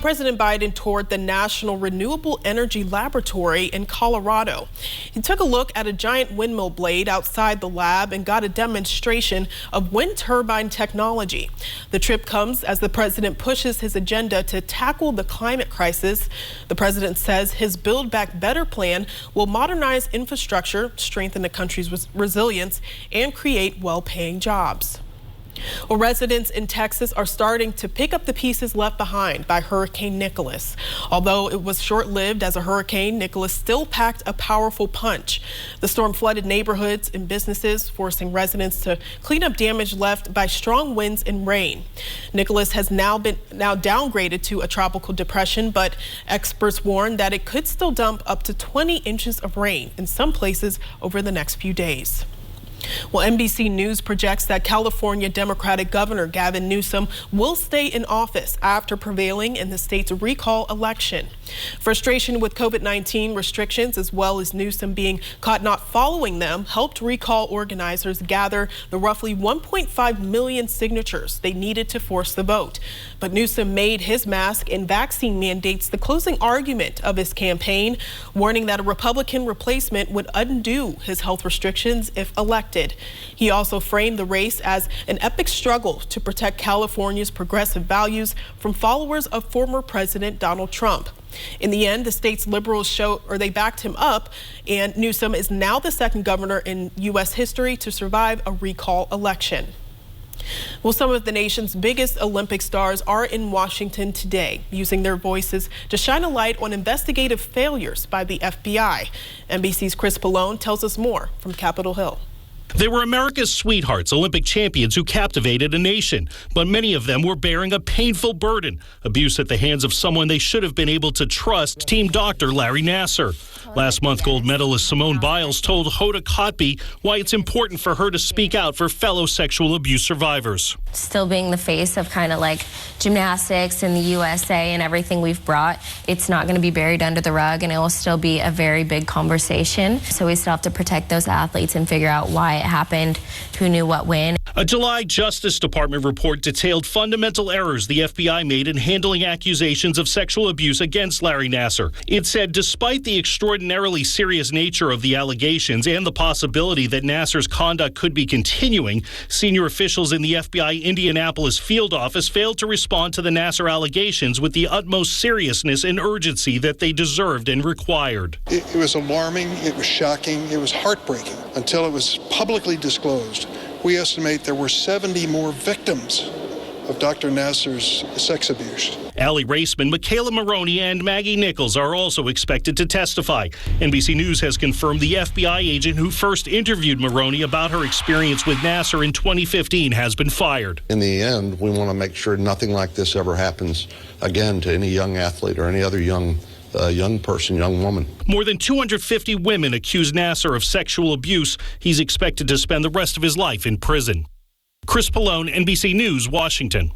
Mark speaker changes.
Speaker 1: President Biden toured the National Renewable Energy Laboratory in Colorado. He took a look at a giant windmill blade outside the lab and got a demonstration of wind turbine technology. The trip comes as the president pushes his agenda to tackle the climate crisis. The president says his Build Back Better plan will modernize infrastructure, strengthen the country's resilience, and create well-paying jobs. Well, residents in Texas are starting to pick up the pieces left behind by Hurricane Nicholas. Although it was short-lived as a hurricane, Nicholas still packed a powerful punch. The storm flooded neighborhoods and businesses, forcing residents to clean up damage left by strong winds and rain. Nicholas has now downgraded to a tropical depression, but experts warn that it could still dump up to 20 inches of rain in some places over the next few days. Well, NBC News projects that California Democratic Governor Gavin Newsom will stay in office after prevailing in the state's recall election. Frustration with COVID-19 restrictions, as well as Newsom being caught not following them, helped recall organizers gather the roughly 1.5 million signatures they needed to force the vote. But Newsom made his mask and vaccine mandates the closing argument of his campaign, warning that a Republican replacement would undo his health restrictions if elected. He also framed the race as an epic struggle to protect California's progressive values from followers of former President Donald Trump. In the end, the state's liberals they backed him up, and Newsom is now the second governor in U.S. history to survive a recall election. Well, some of the nation's biggest Olympic stars are in Washington today, using their voices to shine a light on investigative failures by the FBI. NBC's Chris Pallone tells us more from Capitol Hill.
Speaker 2: They were America's sweethearts, Olympic champions who captivated a nation, but many of them were bearing a painful burden, abuse at the hands of someone they should have been able to trust, team doctor Larry Nassar. Last month, gold medalist Simone Biles told Hoda Kotb why it's important for her to speak out for fellow sexual abuse survivors.
Speaker 3: Still being the face of kind of like gymnastics in the USA and everything we've brought, it's not going to be buried under the rug, and it will still be a very big conversation. So we still have to protect those athletes and figure out why it happened, who knew what when.
Speaker 2: A July Justice Department report detailed fundamental errors the FBI made in handling accusations of sexual abuse against Larry Nassar. It said despite the extraordinarily serious nature of the allegations and the possibility that Nassar's conduct could be continuing, senior officials in the FBI Indianapolis field office failed to respond to the Nassar allegations with the utmost seriousness and urgency that they deserved and required.
Speaker 4: It was alarming, it was shocking, it was heartbreaking until it was publicly disclosed. We estimate there were 70 more victims of Dr. Nassar's sex abuse.
Speaker 2: Allie Raceman, Michaela Maroney, and Maggie Nichols are also expected to testify. NBC News has confirmed the FBI agent who first interviewed Maroney about her experience with Nassar in 2015 has been fired.
Speaker 5: In the end, we want to make sure nothing like this ever happens again to any young athlete or any other young person, young woman.
Speaker 2: More than 250 women accuse Nassar of sexual abuse. He's expected to spend the rest of his life in prison. Chris Pallone, NBC News, Washington.